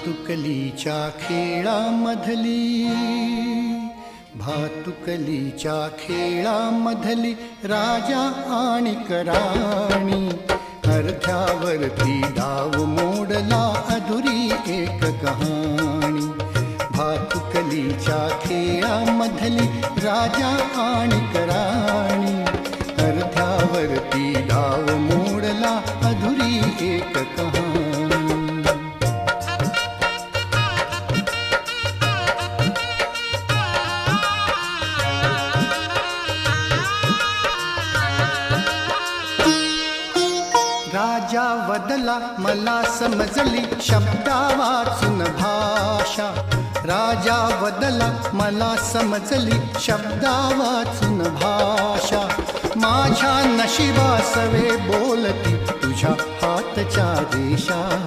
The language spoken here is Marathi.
भातुकलीच्या खेळामधली, भातुकलीच्या खेळामधली राजा आणि राणी, अर्ध्यावरती डाव मोडला अधुरी एक कहाणी. भातुकलीच्या खेळामधली राजा आणि राणी, अर्ध्यावरती डाव मोडला अधुरी एक कहाणी. राजा वदला मला समजली शब्दा वाचून भाषा, राजा वदला मला समजली शब्दा वाचून भाषा. माझ्या नशिबासवे बोलती तुझ्या हातच्या रेषा.